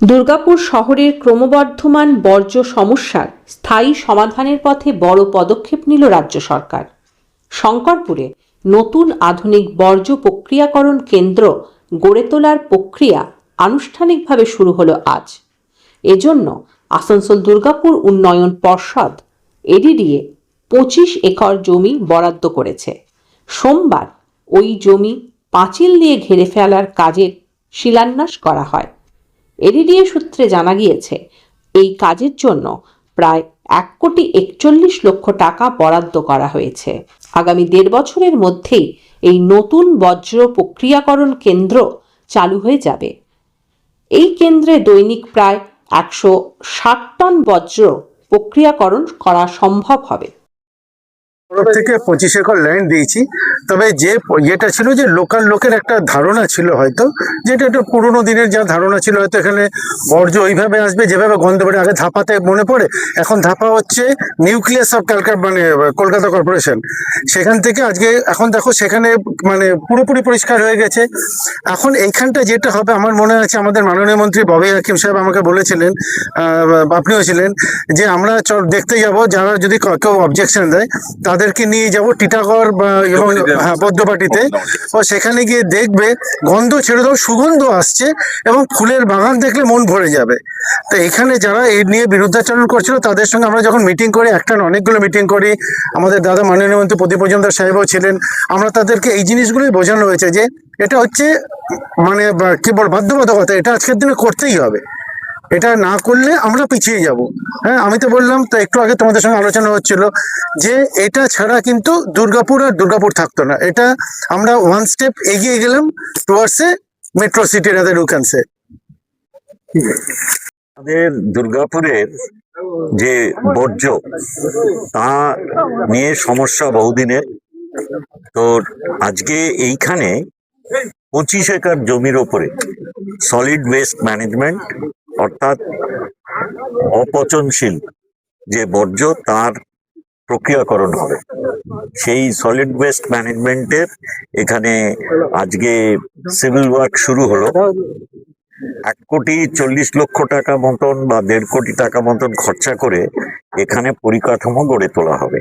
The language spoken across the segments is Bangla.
দুর্গাপুর শহরের ক্রমবর্ধমান বর্জ্য সমস্যার স্থায়ী সমাধানের পথে বড় পদক্ষেপ নিল রাজ্য সরকার। শঙ্করপুরে নতুন আধুনিক বর্জ্য প্রক্রিয়াকরণ কেন্দ্র গড়ে তোলার প্রক্রিয়া আনুষ্ঠানিকভাবে শুরু হলো আজ। এজন্য আসানসোল দুর্গাপুর উন্নয়ন পর্ষদ এডিডিএ 25 একর জমি বরাদ্দ করেছে। সোমবার ওই জমি পাঁচিল দিয়ে ঘিরে ফেলার কাজের শিলান্যাস করা হয়। এডিডিএ সূত্রে জানা গিয়েছে, এই কাজের জন্য প্রায় 1,41,00,000 টাকা বরাদ্দ করা হয়েছে। আগামী 1.5 বছরের মধ্যেই এই নতুন বর্জ্য প্রক্রিয়াকরণ কেন্দ্র চালু হয়ে যাবে। এই কেন্দ্রে দৈনিক প্রায় 160 টন বর্জ্য প্রক্রিয়াকরণ করা সম্ভব হবে। থেকে 25 একর ল্যান্ড দিয়েছি। তবে যে ইয়েটা ছিল যে লোকাল লোকের একটা ধারণা ছিল হয়তো, যেটা একটা পুরোনো দিনের যা ধারণা ছিল হয়তো এখানে বর্জ্য ওইভাবে আসবে যেভাবে গন্ধ বেড়ে আগে ধাপাতে মনে পড়ে। এখন ধাপা হচ্ছে নিউক্লিয়াস অফ কলকাতা কর্পোরেশন, সেখান থেকে আজকে এখন দেখো সেখানে পুরোপুরি পরিষ্কার হয়ে গেছে। এখন এইখানটা যেটা হবে আমার মনে আছে আমাদের মাননীয় মন্ত্রী ববি হাকিম সাহেব আমাকে বলেছিলেন, আপনিও ছিলেন, যে আমরা দেখতে যাব, যারা যদি কেউ অবজেকশন দেয় তাদেরকে নিয়ে যাব টিটাগড় এবং বদ্ধবাটিতে, ও সেখানে গিয়ে দেখবে গন্ধ ছেড়ে দাও, সুগন্ধ আসছে এবং ফুলের বাগান দেখলে মন ভরে যাবে। তো এখানে যারা এই নিয়ে বিরুদ্ধাচরণ করছিল তাদের সঙ্গে আমরা যখন মিটিং করি, একটা অনেকগুলো মিটিং করি, আমাদের দাদা মাননীয় মন্ত্রী প্রদীপ মজুমদার সাহেবও ছিলেন, আমরা তাদেরকে এই জিনিসগুলোই বোঝানো হয়েছে যে এটা হচ্ছে কি বল বাধ্যবাধকতা, এটা আজকের দিনে করতেই হবে, এটা না করলে আমরা পিছিয়ে যাব। হ্যাঁ, আমি তো বললাম তো একটু আগে তোমাদের সঙ্গে আলোচনা হচ্ছিল যে এটা ছাড়া কিন্তু দুর্গাপুর আর দুর্গাপুর থাকতো না। এটা আমরা ওয়ান স্টেপ এগিয়ে গেলাম towards a metro city rather you can say. আমাদের দুর্গাপুরের যে বর্জ্য তা নিয়ে সমস্যা বহুদিনের। তো আজকে এইখানে 25 একর জমির ওপরে সলিড ওয়েস্ট ম্যানেজমেন্ট অর্থাৎ অপচনশীল যে বর্জ্য তার প্রক্রিয়াকরণ হবে। সেই সলিড ওয়েস্ট ম্যানেজমেন্টের এখানে আজকে সিভিল ওয়ার্ক শুরু হলো। 1,40,00,000 টাকা মতন বা 1.5 কোটি টাকা মতন খরচা করে এখানে পরিকাঠামো গড়ে তোলা হবে।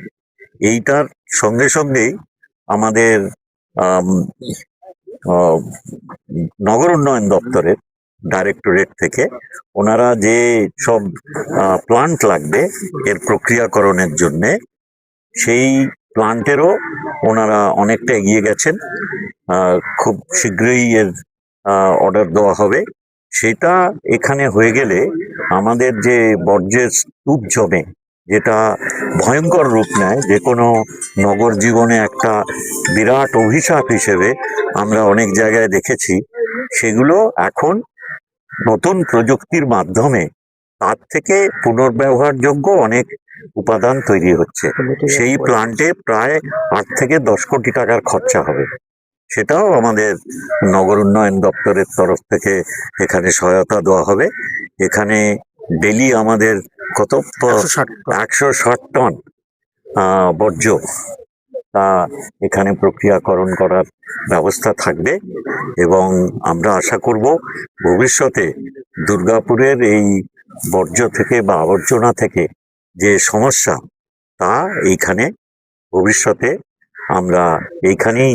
এইটার সঙ্গে সঙ্গেই আমাদের নগর উন্নয়ন দপ্তরের ডাইরেক্টরেট থেকে ওনারা যে সব প্লান্ট লাগবে এর প্রক্রিয়াকরণের জন্যে, সেই প্লান্টেরও ওনারা অনেকটা এগিয়ে গেছেন। খুব শীঘ্রই এর অর্ডার দেওয়া হবে। সেটা এখানে হয়ে গেলে আমাদের যে বর্জ্যের স্তূপ জমে, যেটা ভয়ঙ্কর রূপ নেয়, যে কোনো নগর জীবনে একটা বিরাট অভিশাপ হিসেবে আমরা অনেক জায়গায় দেখেছি, সেগুলো এখন নতুন প্রযুক্তির মাধ্যমে তার থেকে পুনর্ব্যবহারযোগ্য অনেক উপাদান তৈরি হচ্ছে। সেই প্লান্টে প্রায় 8 থেকে 10 কোটি টাকার খরচা হবে। সেটাও আমাদের নগর উন্নয়ন দপ্তরের তরফ থেকে এখানে সহায়তা দেওয়া হবে। এখানে ডেলি আমাদের 160 টন বর্জ্য তা এখানে প্রক্রিয়াকরণ করার ব্যবস্থা থাকবে এবং আমরা আশা করব ভবিষ্যতে দুর্গাপুরের এই বর্জ্য থেকে বা আবর্জনা থেকে যে সমস্যা তা এইখানে ভবিষ্যতে আমরা এইখানেই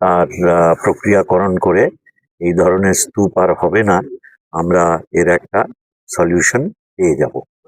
তার প্রক্রিয়াকরণ করে এই ধরনের স্তূপ আর হবে না, আমরা এর একটা সলিউশন পেয়ে যাব।